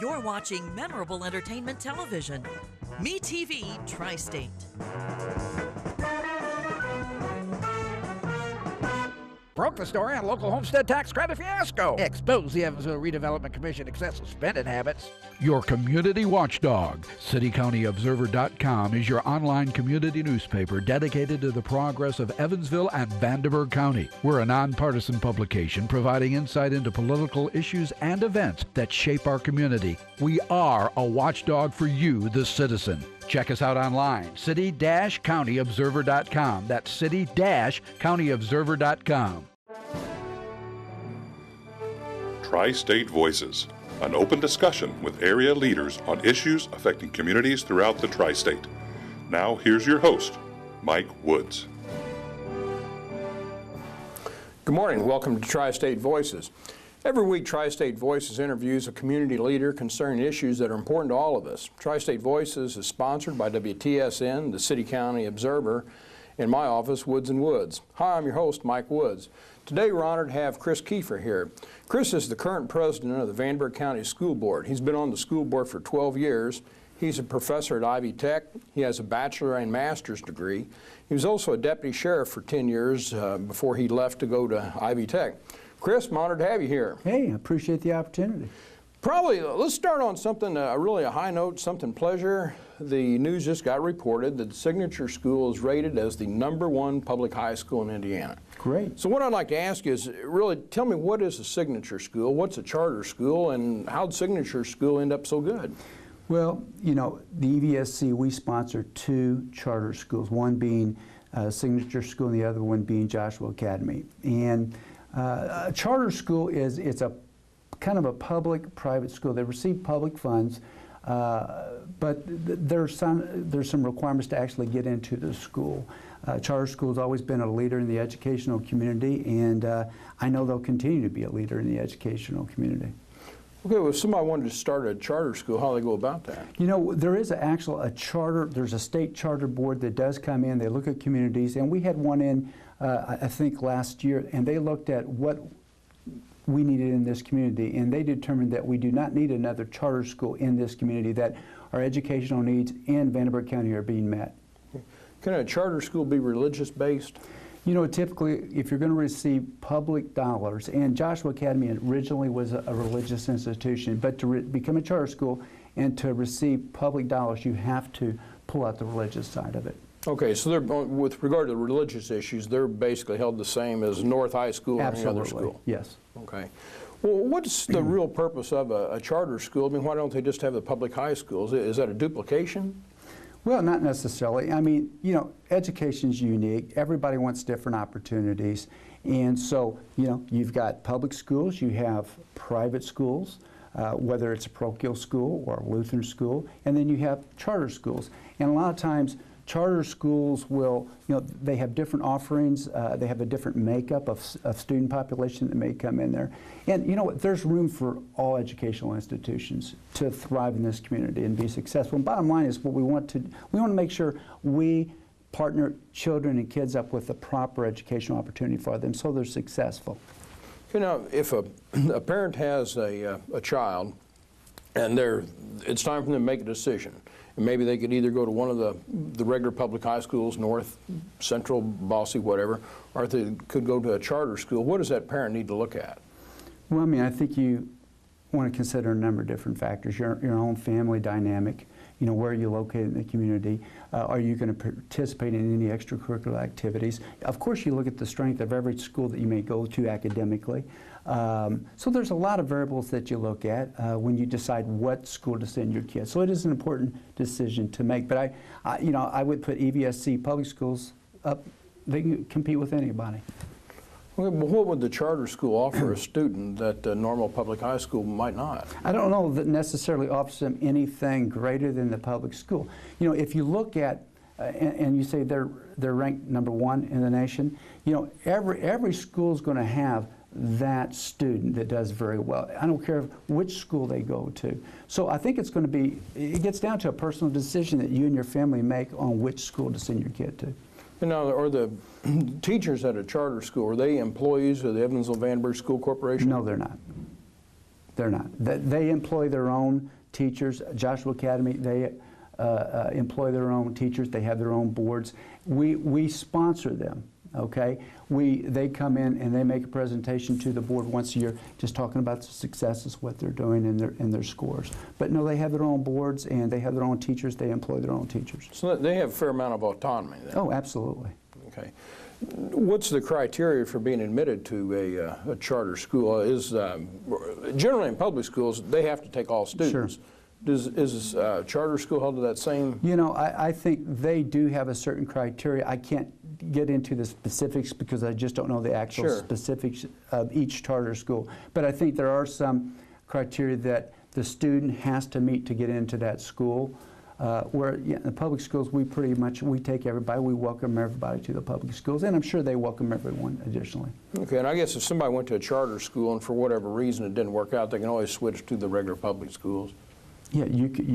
You're watching memorable entertainment television. MeTV Tri-State. Broke the story on local homestead tax credit fiasco. Expose the Evansville Redevelopment Commission excessive spending habits. Your community watchdog. CityCountyObserver.com is your online community newspaper dedicated to the progress of Evansville and Vanderburgh County. We're a nonpartisan publication providing insight into political issues and events that shape our community. We are a watchdog for you, the citizen. Check us out online, city-countyobserver.com. That's city-countyobserver.com. Tri-State Voices, an open discussion with area leaders on issues affecting communities throughout the Tri-State. Now, here's your host, Mike Woods. Good morning. Welcome to Tri-State Voices. Every week, Tri-State Voices interviews a community leader concerning issues that are important to all of us. Tri-State Voices is sponsored by WTSN, the City County Observer, and my office, Woods & Woods. Hi, I'm your host, Mike Woods. Today, we're honored to have Chris Kiefer here. Chris is the current president of the Vanderburgh County School Board. He's been on the school board for 12 years. He's a professor at Ivy Tech. He has a bachelor and master's degree. He was also a deputy sheriff for 10 years before he left to go to Ivy Tech. Chris, I'm honored to have you here. Hey, I appreciate the opportunity. Probably, let's start on something, really a high note, something pleasure. The news just got reported that Signature School is rated as the #1 public high school in Indiana. Great. So what I'd like to ask you is, really, tell me, what is a Signature School, what's a charter school, and how did Signature School end up so good? Well, you know, the EVSC, we sponsor 2 charter schools, one being Signature School and the other one being Joshua Academy. And a charter school it's a kind of a public-private school. They receive public funds, but there's some requirements to actually get into the school. Charter school has always been a leader in the educational community, and I know they'll continue to be a leader in the educational community. Okay, well, if somebody wanted to start a charter school, how do they go about that? You know, there is a charter, there's a state charter board that does come in, they look at communities, and we had one in, I think last year, and they looked at what we needed in this community, and they determined that we do not need another charter school in this community, that our educational needs in Vanderburgh County are being met. Can a charter school be religious-based? You know, typically, if you're going to receive public dollars, and Joshua Academy originally was a religious institution, but to become a charter school and to receive public dollars, you have to pull out the religious side of it. Okay, so they're, with regard to religious issues, they're basically held the same as North High School or any other school? Yes. Okay. Well, what's the real purpose of a charter school? I mean, why don't they just have the public high schools? Is that a duplication? Well, not necessarily. I mean, you know, education's unique. Everybody wants different opportunities. And so, you know, you've got public schools, you have private schools, whether it's a parochial school or a Lutheran school, and then you have charter schools. And a lot of times, charter schools will, you know, they have different offerings, they have a different makeup of student population that may come in there. And you know what, there's room for all educational institutions to thrive in this community and be successful. And bottom line is what we want to make sure we partner children and kids up with the proper educational opportunity for them so they're successful. You know, if a parent has a child and it's time for them to make a decision, and maybe they could either go to one of the regular public high schools, North, Central, Bossy, whatever, or they could go to a charter school. What does that parent need to look at? Well, I mean, I think you want to consider a number of different factors. Your own family dynamic, you know, where are you located in the community? Are you going to participate in any extracurricular activities? Of course, you look at the strength of every school that you may go to academically. So there's a lot of variables that you look at when you decide what school to send your kids. So it is an important decision to make. But you know, I would put EVSC public schools up. They can compete with anybody. Okay, but what would the charter school offer a student that a normal public high school might not? I don't know that necessarily offers them anything greater than the public school. You know, if you look at and you say they're ranked #1 in the nation, you know, every school is going to have that student that does very well. I don't care which school they go to. So I think it's going to be, it gets down to a personal decision that you and your family make on which school to send your kid to. You know, are the teachers at a charter school, are they employees of the Evansville Vanderburgh School Corporation? No, they're not. they're not. They employ their own teachers. Joshua Academy, they employ their own teachers. They have their own boards. We sponsor them. Okay, they come in and they make a presentation to the board once a year, just talking about the successes, what they're doing, and their scores. But no, they have their own boards and they have their own teachers. They employ their own teachers. So they have a fair amount of autonomy then. Oh, absolutely. Okay. What's the criteria for being admitted to a charter school? Generally in public schools, they have to take all students. Sure. Is a charter school held to that same? You know, I think they do have a certain criteria. I can't get into the specifics because I just don't know the actual specifics of each charter school. But I think there are some criteria that the student has to meet to get into that school. Where in the public schools, we take everybody, we welcome everybody to the public schools, and I'm sure they welcome everyone additionally. Okay, and I guess if somebody went to a charter school and for whatever reason it didn't work out, they can always switch to the regular public schools. Yeah,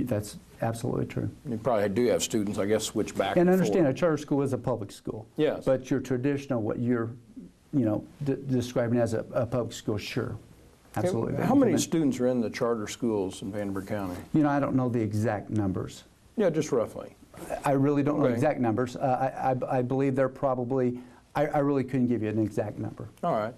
that's absolutely true. You probably do have students, I guess, switch back and forth. Understand, a charter school is a public school. Yes. But your traditional, what you're, describing as a public school, sure, absolutely. Okay. How many students are in the charter schools in Vanderburgh County? You know, I don't know the exact numbers. Yeah, just roughly. I really don't know exact numbers. I believe they're probably, I really couldn't give you an exact number. All right.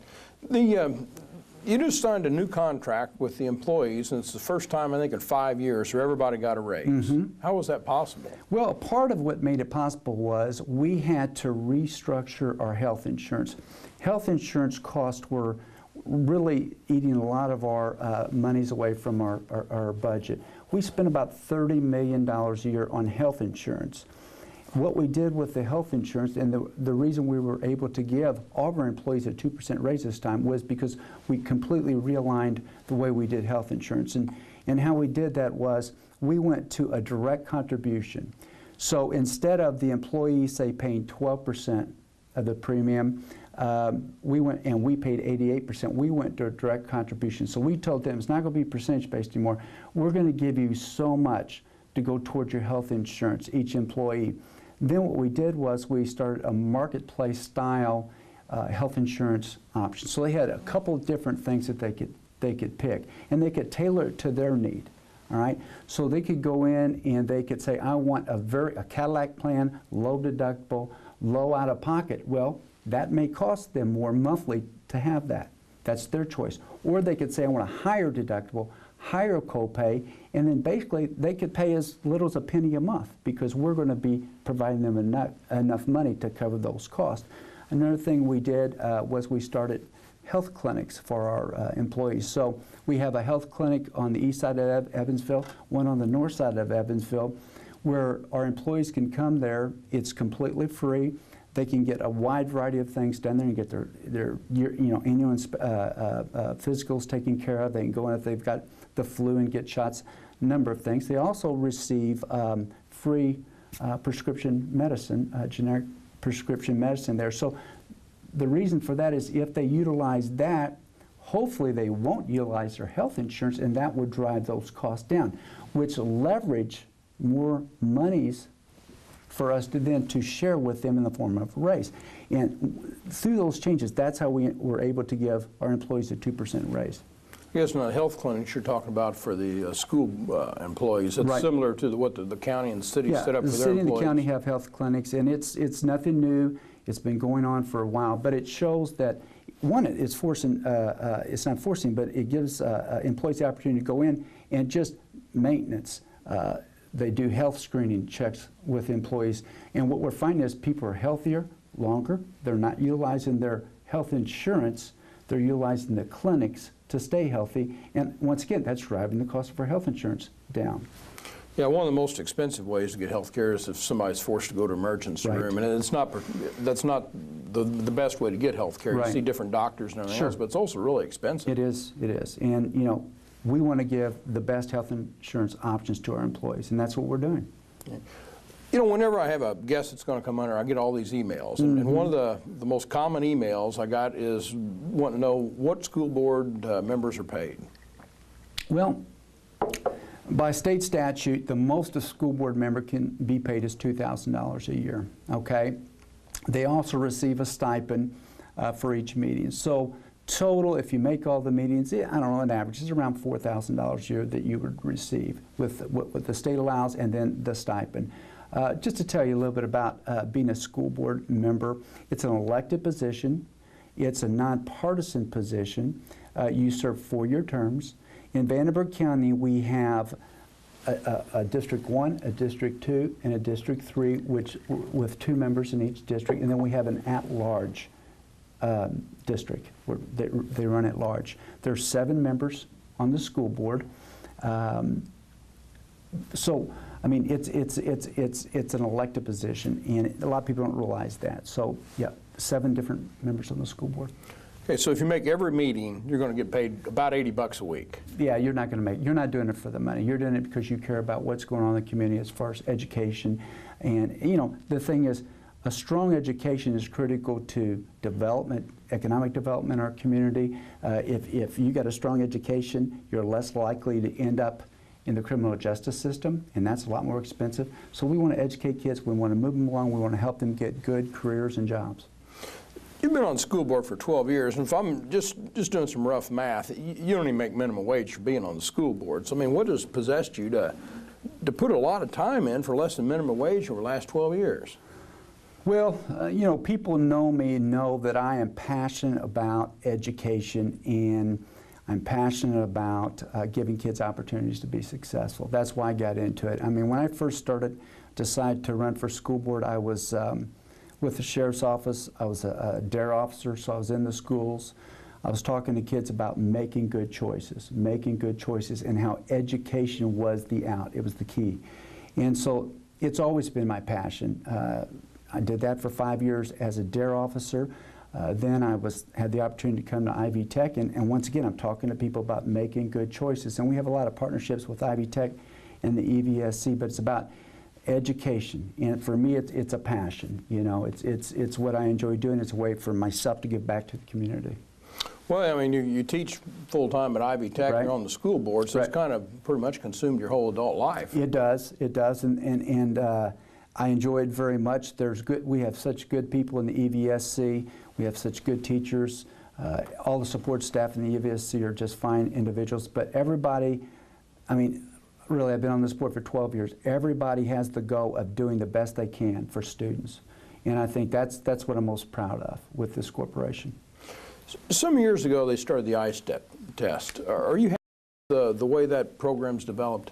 You just signed a new contract with the employees, and it's the first time, I think, in 5 years where everybody got a raise. Mm-hmm. How was that possible? Well, part of what made it possible was we had to restructure our health insurance. Health insurance costs were really eating a lot of our monies away from our budget. We spent about $30 million a year on health insurance. What we did with the health insurance, and the reason we were able to give all of our employees a 2% raise this time was because we completely realigned the way we did health insurance. And how we did that was we went to a direct contribution. So instead of the employee, say, paying 12% of the premium, we went and we paid 88%. We went to a direct contribution. So we told them it's not going to be percentage-based anymore. We're going to give you so much to go towards your health insurance, each employee. Then what we did was we started a marketplace style health insurance option. So they had a couple of different things that they could pick, and they could tailor it to their need. All right, so they could go in and they could say, I want a Cadillac plan, low deductible, low out of pocket. Well, that may cost them more monthly to have that. That's their choice. Or they could say, I want a higher deductible, higher copay, and then basically they could pay as little as a penny a month because we're going to be providing them enough money to cover those costs. Another thing we did was we started health clinics for our employees. So we have a health clinic on the east side of Evansville, one on the north side of Evansville, where our employees can come there. It's completely free. They can get a wide variety of things done there and get their annual physicals taken care of. They can go in if they've got the flu and get shots, a number of things. They also receive free prescription medicine, generic prescription medicine there. So the reason for that is if they utilize that, hopefully they won't utilize their health insurance, and that would drive those costs down, which leverage more monies for us to share with them in the form of a raise. And through those changes, that's how we were able to give our employees a 2% raise. I guess in the health clinics you're talking about for the school employees, it's similar to what the county and the city set up for their employees. The city and the county have health clinics, and it's nothing new. It's been going on for a while, but it shows that, one, it's forcing, it's not forcing, but it gives employees the opportunity to go in and just maintenance. They do health screening checks with employees, and what we're finding is people are healthier longer. They're not utilizing their health insurance. They're utilizing the clinics to stay healthy, and once again, that's driving the cost of our health insurance down. Yeah, one of the most expensive ways to get health care is if somebody's forced to go to emergency room, and that's not the best way to get health care. You see different doctors and everything else, but it's also really expensive. It is, and we want to give the best health insurance options to our employees, and that's what we're doing. You know, whenever I have a guest that's going to come under, I get all these emails, and one of the most common emails I got is wanting to know what school board members are paid. Well, by state statute, the most a school board member can be paid is $2,000 a year, okay? They also receive a stipend for each meeting. So Total, if you make all the meetings, I don't know, on average, it's around $4,000 a year that you would receive with what the state allows and then the stipend. Just to tell you a little bit about being a school board member, it's an elected position. It's a nonpartisan position. You serve 4-year terms. In Vanderburgh County, we have a District 1, a District 2, and a District 3, which with 2 members in each district, and then we have an at-large district where they run at large. There's 7 members on the school board. So, I mean, it's an elected position, and a lot of people don't realize that. So, yeah, 7 different members on the school board. Okay, so if you make every meeting, you're going to get paid about $80 a week. Yeah, you're not doing it for the money. You're doing it because you care about what's going on in the community as far as education. And, you know, the thing is, a strong education is critical to development, economic development in our community. If you got a strong education, you're less likely to end up in the criminal justice system, and that's a lot more expensive. So we want to educate kids, we want to move them along, we want to help them get good careers and jobs. You've been on the school board for 12 years, and if I'm just doing some rough math, you don't even make minimum wage for being on the school board. So, I mean, what has possessed you to put a lot of time in for less than minimum wage over the last 12 years? Well, you know, people know me, know that I am passionate about education, and I'm passionate about giving kids opportunities to be successful. That's why I got into it. I mean, when I first decided to run for school board, I was with the sheriff's office. I was a DARE officer, so I was in the schools. I was talking to kids about making good choices, and how education was the out. It was the key. And so it's always been my passion. I did that for 5 years as a DARE officer. Then I had the opportunity to come to Ivy Tech, and once again, I'm talking to people about making good choices. And we have a lot of partnerships with Ivy Tech and the EVSC, but it's about education. And for me, it's a passion. You know, it's what I enjoy doing. It's a way for myself to give back to the community. Well, I mean, you teach full-time at Ivy Tech, right. You're on the school board, so right. It's kind of pretty much consumed your whole adult life. It does, and I enjoy it very much. We have such good people in the EVSC. We have such good teachers. All the support staff in the EVSC are just fine individuals. But everybody, I mean, really, I've been on this board for 12 years. Everybody has the goal of doing the best they can for students. And I think that's what I'm most proud of with this corporation. Some years ago, they started the ISTEP test. Are you happy with the way that program's developed?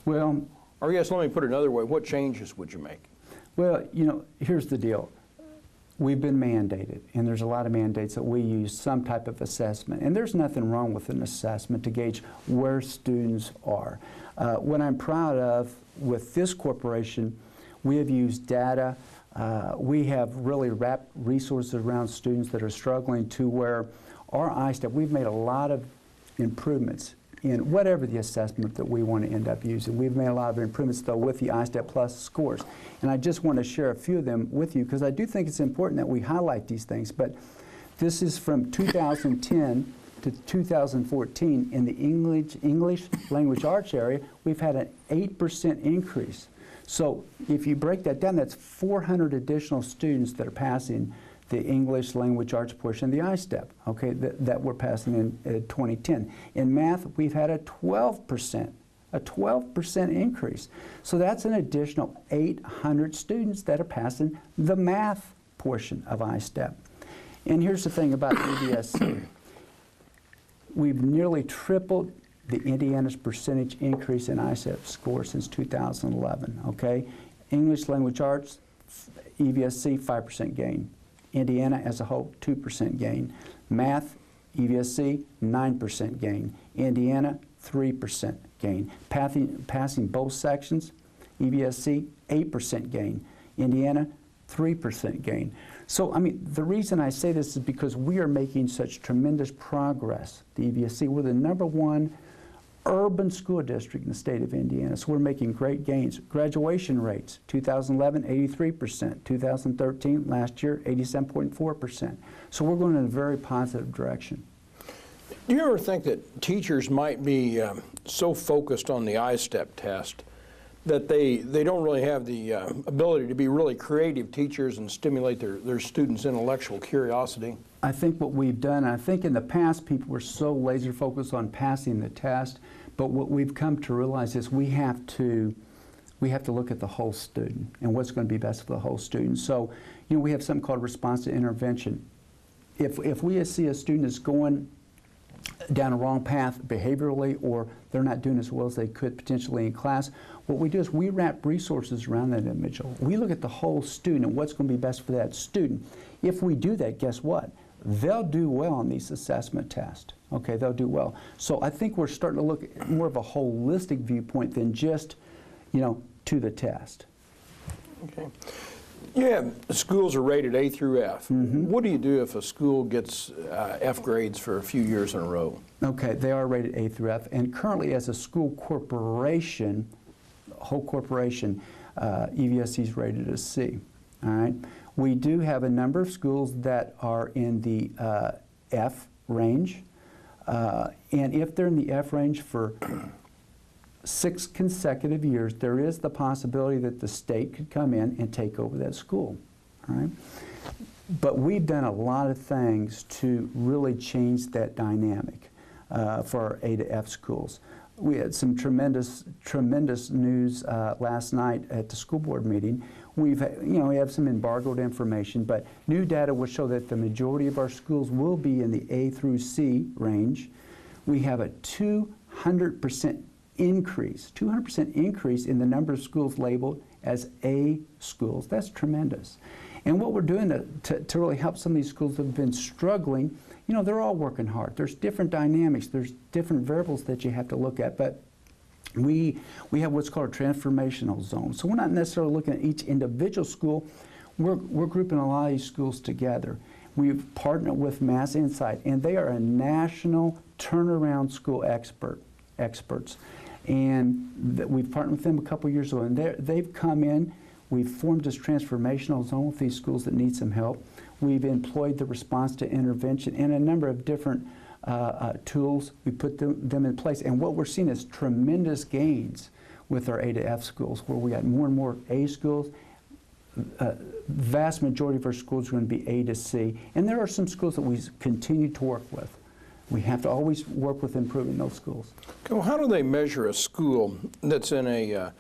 Well, or I guess let me put it another way, what changes would you make? Well, you know, here's the deal. We've been mandated, and there's a lot of mandates that we use some type of assessment. And there's nothing wrong with an assessment to gauge where students are. What I'm proud of with this corporation, we have used data. We have really wrapped resources around students that are struggling to where our ISTEP, we've made a lot of improvements in whatever the assessment that we want to end up using. We've made a lot of improvements, though, with the ISTEP Plus scores. And I just want to share a few of them with you because I do think it's important that we highlight these things. But this is from 2010 to 2014 in the English language arts area. We've had an 8% increase. So if you break that down, that's 400 additional students that are passing the English language arts portion of the ISTEP, okay, that we're passing in 2010. In math, we've had a 12% increase. So that's an additional 800 students that are passing the math portion of ISTEP. And here's the thing about EVSC. We've nearly tripled the Indiana's percentage increase in ISTEP score since 2011, okay? English language arts, EVSC, 5% gain. Indiana as a whole, 2% gain. Math, EVSC, 9% gain. Indiana, 3% gain. Passing both sections, EVSC, 8% gain. Indiana, 3% gain. So, I mean, the reason I say this is because we are making such tremendous progress. The EVSC, we're the #1 urban school district in the state of Indiana, so we're making great gains. Graduation rates, 2011, 83%. 2013, last year, 87.4%. So we're going in a very positive direction. Do you ever think that teachers might be so focused on the ISTEP test that they don't really have the ability to be really creative teachers and stimulate their students' intellectual curiosity? I think what we've done, I think in the past people were so laser focused on passing the test, but what we've come to realize is we have to look at the whole student and what's going to be best for the whole student. So, you know, we have something called response to intervention. If we see a student is going down a wrong path behaviorally, or they're not doing as well as they could potentially in class, what we do is we wrap resources around that individual. We look at the whole student and what's going to be best for that student. If we do that, guess what? They'll do well on these assessment tests. Okay, they'll do well. So I think we're starting to look at more of a holistic viewpoint than just, you know, to the test. Okay. Yeah, schools are rated A through F. What do you do if a school gets F grades for a few years in a row? Okay, they are rated A through F, and currently as a school corporation, whole corporation, EVSC is rated as C. All right. We do have a number of schools that are in the F range, and if they're in the F range for 6 consecutive years, there is the possibility that the state could come in and take over that school. All right? But we've done a lot of things to really change that dynamic for our A to F schools. We had some tremendous news last night at the school board meeting. We have some embargoed information, but new data will show that the majority of our schools will be in the A through C range. We have a 200% increase in the number of schools labeled as A schools. That's tremendous. And what we're doing to really help some of these schools that have been struggling, you know, they're all working hard. There's different dynamics, there's different variables that you have to look at, but we have what's called a transformational zone. So we're not necessarily looking at each individual school, we're grouping a lot of these schools together. We've partnered with Mass Insight, and they are a national turnaround school experts. And we've partnered with them a couple years ago, and they've come in. We've formed this transformational zone with these schools that need some help. We've employed the response to intervention and a number of different tools. We put them in place, and what we're seeing is tremendous gains with our A to F schools, where we got more and more A schools. Vast majority of our schools are going to be A to C, and there are some schools that we continue to work with. We have to always work with improving those schools. Okay, well, how do they measure a school that's in a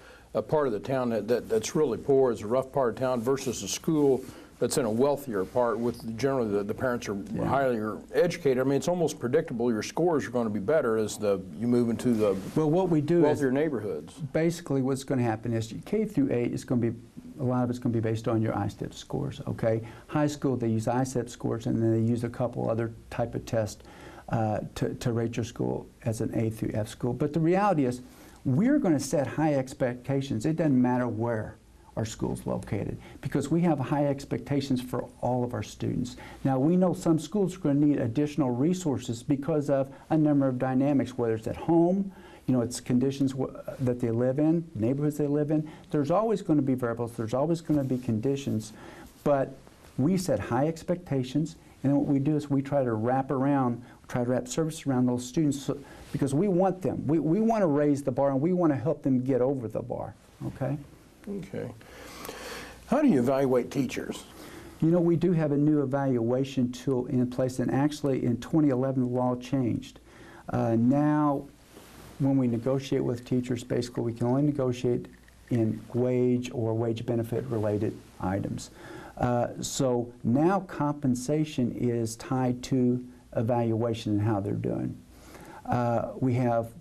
part of the town that's really poor, is a rough part of town, versus a school that's in a wealthier part with generally the parents are highly educated? I mean, it's almost predictable your scores are going to be better as you move into the what we do wealthier is, neighborhoods. Basically, what's going to happen is K through 8 is going to be, a lot of it's going to be based on your ISTEP scores, okay? High school, they use ISTEP scores, and then they use a couple other type of tests to rate your school as an A through F school. But the reality is, we're going to set high expectations. It doesn't matter where our school's located, because we have high expectations for all of our students. Now, we know some schools are going to need additional resources because of a number of dynamics, whether it's at home, you know, it's conditions that they live in, neighborhoods they live in. There's always going to be variables, there's always going to be conditions, but we set high expectations, and then what we do is we try to wrap service around those students, because we want them. We want to raise the bar, and we want to help them get over the bar, okay? Okay. How do you evaluate teachers? You know, we do have a new evaluation tool in place, and actually in 2011 the law changed. Now, when we negotiate with teachers, basically we can only negotiate in wage or wage benefit related items. So now compensation is tied to evaluation and how they're doing. We have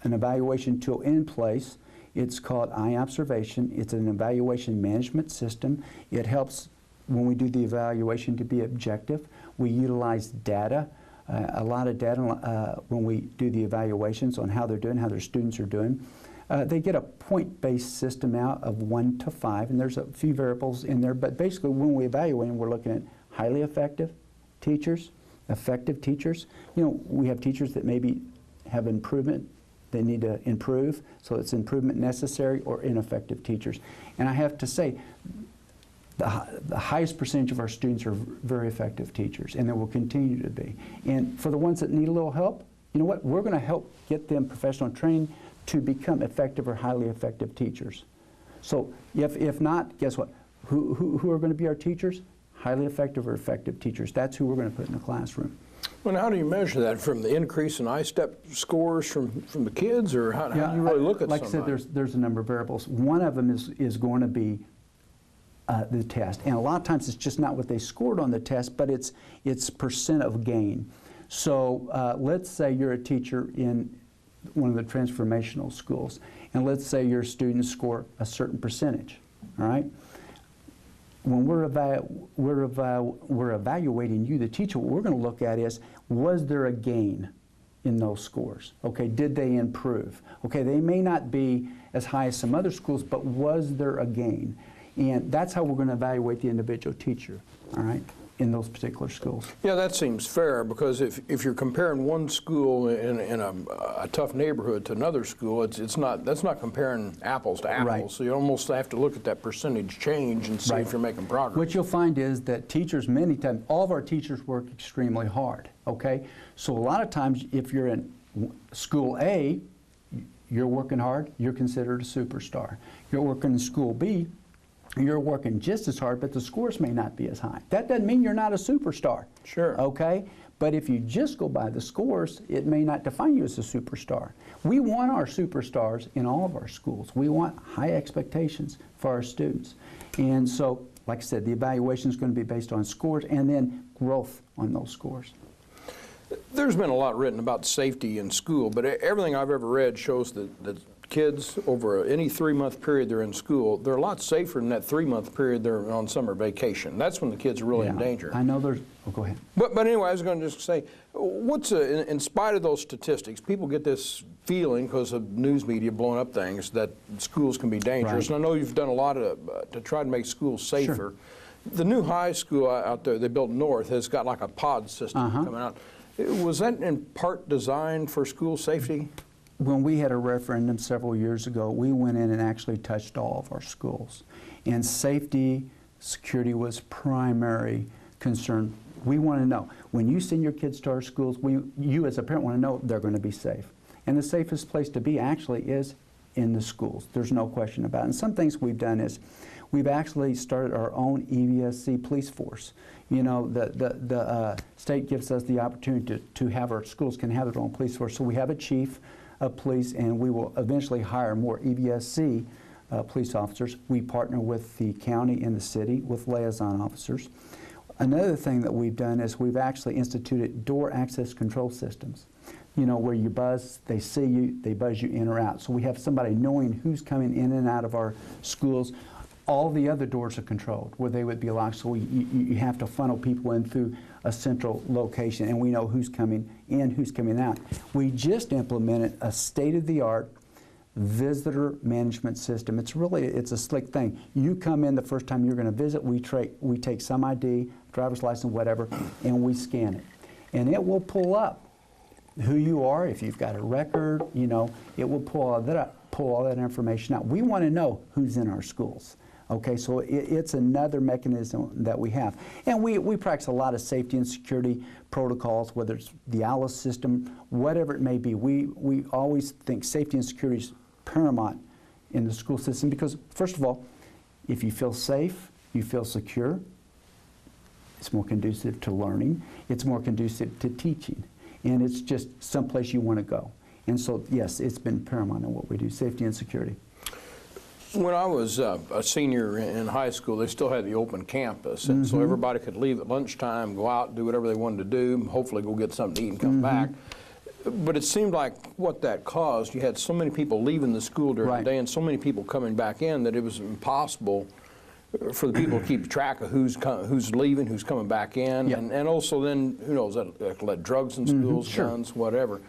an evaluation tool in place. It's called iObservation. It's an evaluation management system. It helps when we do the evaluation to be objective. We utilize data, a lot of data when we do the evaluations on how they're doing, how their students are doing. They get a point-based system out of 1 to 5, and there's a few variables in there, but basically when we evaluate, we're looking at highly effective teachers, effective teachers. You know, we have teachers that maybe have improvement, they need to improve, so it's improvement necessary, or ineffective teachers. And I have to say, the highest percentage of our students are very effective teachers, and they will continue to be. And for the ones that need a little help, you know what, we're going to help get them professional training to become effective or highly effective teachers. So if not, guess what? Who are going to be our teachers? highly effective or effective teachers. That's who we're going to put in the classroom. Well, how do you measure that? From the increase in ISTEP scores from the kids, or how do you really look at like somebody? I said, there's a number of variables. One of them is going to be the test, and a lot of times it's just not what they scored on the test, but it's percent of gain. So let's say you're a teacher in one of the transformational schools, and let's say your students score a certain percentage, all right? When we're evaluating you, the teacher, what we're going to look at is, was there a gain in those scores? Okay, did they improve? Okay, they may not be as high as some other schools, but was there a gain? And that's how we're going to evaluate the individual teacher, all right, in those particular schools. Yeah, that seems fair, because if you're comparing one school in a tough neighborhood to another school, that's not comparing apples to apples. Right. So you almost have to look at that percentage change and see if you're making progress. What you'll find is that teachers, many times, all of our teachers work extremely hard, okay? So a lot of times, if you're in school A, you're working hard, you're considered a superstar. You're working in school B, you're working just as hard, but the scores may not be as high. That doesn't mean you're not a superstar. Sure. Okay? But if you just go by the scores, it may not define you as a superstar. We want our superstars in all of our schools. We want high expectations for our students. And so, like I said, the evaluation is going to be based on scores and then growth on those scores. There's been a lot written about safety in school, but everything I've ever read shows that kids over any 3-month period they're in school, they're a lot safer than that 3-month period they're on summer vacation. That's when the kids are really in danger. I know there's, oh, go ahead. But anyway, I was going to just say, in spite of those statistics, people get this feeling, because of news media blowing up things, that schools can be dangerous. Right. And I know you've done a lot to try to make schools safer. Sure. The new high school out there they built north has got like a pod system coming out. Was that in part designed for school safety? When we had a referendum several years ago, we went in and actually touched all of our schools. And safety, security was primary concern. We want to know, when you send your kids to our schools, you as a parent want to know they're going to be safe. And the safest place to be actually is in the schools. There's no question about it. And some things we've done is we've actually started our own EVSC police force. You know, the state gives us the opportunity to have our schools can have their own police force. So we have a chief of police, and we will eventually hire more EVSC police officers. We partner with the county and the city with liaison officers. Another thing that we've done is we've actually instituted door access control systems. You know, where you buzz, they see you, they buzz you in or out. So we have somebody knowing who's coming in and out of our schools. All the other doors are controlled, where they would be locked, so you have to funnel people in through a central location, and we know who's coming in, who's coming out. We just implemented a state-of-the-art visitor management system. It's a slick thing. You come in the first time you're going to visit, we take some ID, driver's license, whatever, and we scan it. And it will pull up who you are, if you've got a record, you know, it will pull all that information out. We want to know who's in our schools. Okay, so it's another mechanism that we have. And we practice a lot of safety and security protocols, whether it's the ALICE system, whatever it may be. We always think safety and security is paramount in the school system because, first of all, if you feel safe, you feel secure, it's more conducive to learning, it's more conducive to teaching, and it's just someplace you want to go. And so, yes, it's been paramount in what we do, safety and security. When I was a senior in high school, they still had the open campus, and so everybody could leave at lunchtime, go out, do whatever they wanted to do, hopefully go get something to eat and come back. But it seemed like what that caused, you had so many people leaving the school during the day and so many people coming back in that it was impossible for the people to keep track of who's leaving, who's coming back in, and also then, who knows, that let drugs in schools, guns, whatever.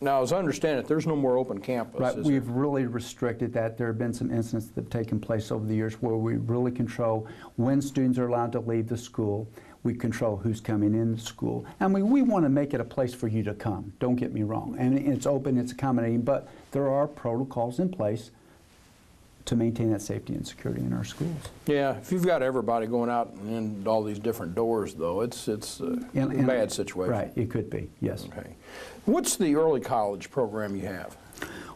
Now, as I understand it, there's no more open campus. Right, we've really restricted that. There have been some incidents that have taken place over the years where we really control when students are allowed to leave the school. We control who's coming in the school. I mean, we want to make it a place for you to come, don't get me wrong. And it's open, it's accommodating, but there are protocols in place to maintain that safety and security in our schools. Yeah, if you've got everybody going out and in all these different doors, though, it's a bad situation. Right, it could be, yes. Okay. What's the early college program you have?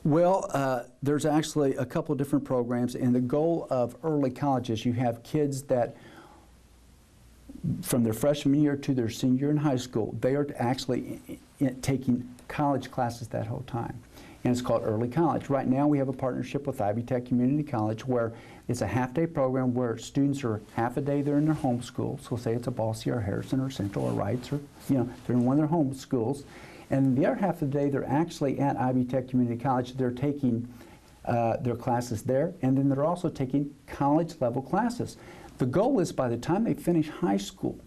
Well, there's actually a couple of different programs, and the goal of early college is you have kids that from their freshman year to their senior year in high school, they are actually taking college classes that whole time. And it's called early college. Right now we have a partnership with Ivy Tech Community College where it's a half-day program where students are half a day they're in their home school. So say it's a Bosse or Harrison or Central or Wrights, or they're in one of their home schools. And the other half of the day they're actually at Ivy Tech Community College. They're taking their classes there, and then they're also taking college level classes. The goal is by the time they finish high school,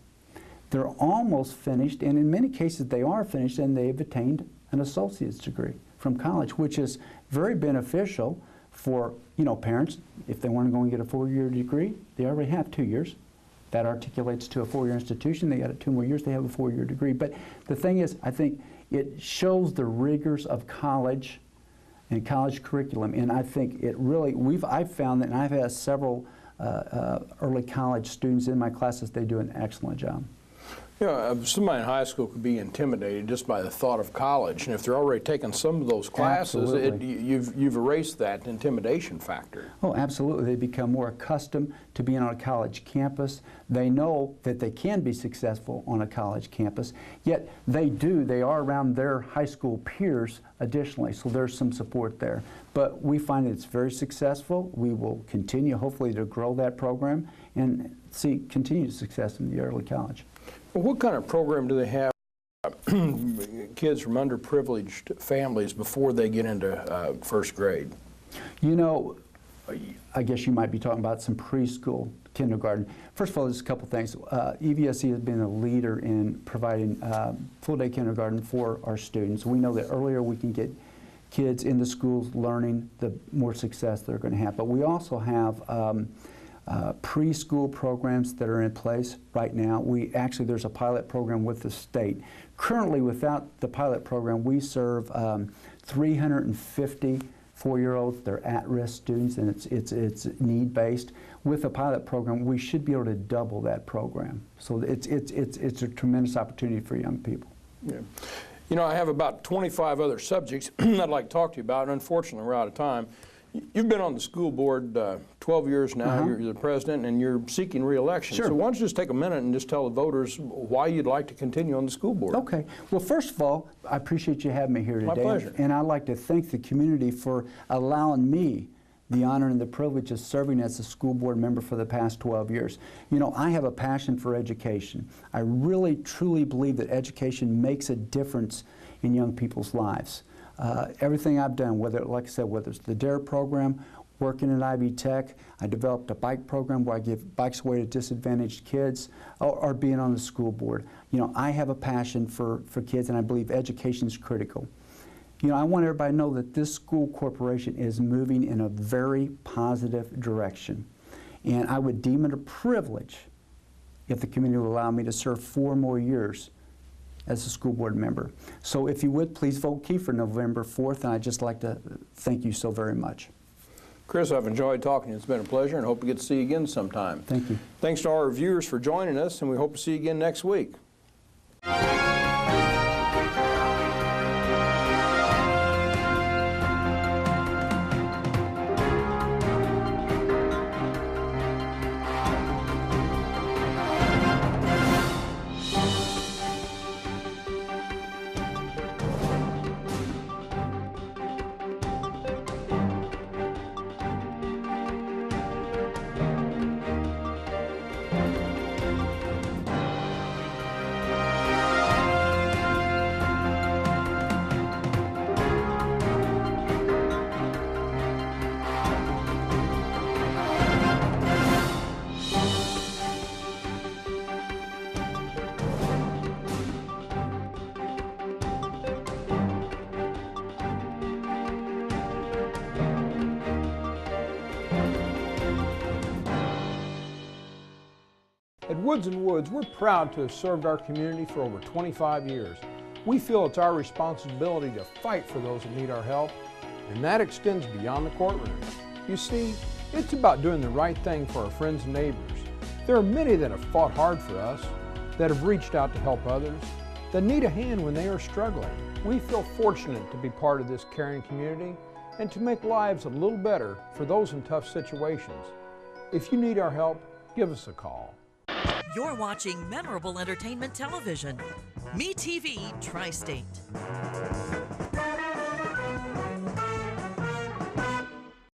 they're almost finished, and in many cases they are finished and they've attained an associate's degree from college, which is very beneficial for parents. If they want to go and get a 4-year degree, they already have 2 years. That articulates to a 4-year institution. They got 2 more years, they have a 4-year degree. But the thing is, I think it shows the rigors of college and college curriculum, and I think it really, I've found that, and I've had several early college students in my classes, they do an excellent job. Somebody in high school could be intimidated just by the thought of college, and if they're already taking some of those classes, you've erased that intimidation factor. Oh, absolutely. They become more accustomed to being on a college campus. They know that they can be successful on a college campus, yet they are around their high school peers additionally, so there's some support there. But we find that it's very successful. We will continue, hopefully, to grow that program and see continued success in the early college. Well, what kind of program do they have kids from underprivileged families before they get into first grade? I guess you might be talking about some preschool, kindergarten. First of all, there's a couple things. EVSC has been a leader in providing full-day kindergarten for our students. We know that earlier we can get kids in the schools learning, the more success they're going to have. But we also have preschool programs that are in place right now. There's a pilot program with the state. Currently, without the pilot program, we serve 350 4-year-olds. They're at-risk students, and it's need-based. With a pilot program, we should be able to double that program. So it's a tremendous opportunity for young people. Yeah. I have about 25 other subjects I'd like to talk to you about, and unfortunately we're out of time. You've been on the school board 12 years now. You're the president, and you're seeking re-election. Sure. So why don't you just take a minute and just tell the voters why you'd like to continue on the school board? Okay. Well, first of all, I appreciate you having me here today. My pleasure. And I'd like to thank the community for allowing me the honor and the privilege of serving as a school board member for the past 12 years. I have a passion for education. I really, truly believe that education makes a difference in young people's lives. Everything I've done, like I said, whether it's the DARE program, working at Ivy Tech, I developed a bike program where I give bikes away to disadvantaged kids, or being on the school board. I have a passion for kids, and I believe education is critical. I want everybody to know that this school corporation is moving in a very positive direction. And I would deem it a privilege if the community would allow me to serve 4 more years as a school board member. So if you would, please vote Kiefer November 4th, and I'd just like to thank you so very much. Chris, I've enjoyed talking to you. It's been a pleasure, and hope to get to see you again sometime. Thank you. Thanks to all our viewers for joining us, and we hope to see you again next week. At Woods & Woods, we're proud to have served our community for over 25 years. We feel it's our responsibility to fight for those that need our help, and that extends beyond the courtroom. You see, it's about doing the right thing for our friends and neighbors. There are many that have fought hard for us, that have reached out to help others, that need a hand when they are struggling. We feel fortunate to be part of this caring community and to make lives a little better for those in tough situations. If you need our help, give us a call. You're watching memorable entertainment television. Me TV Tri-State.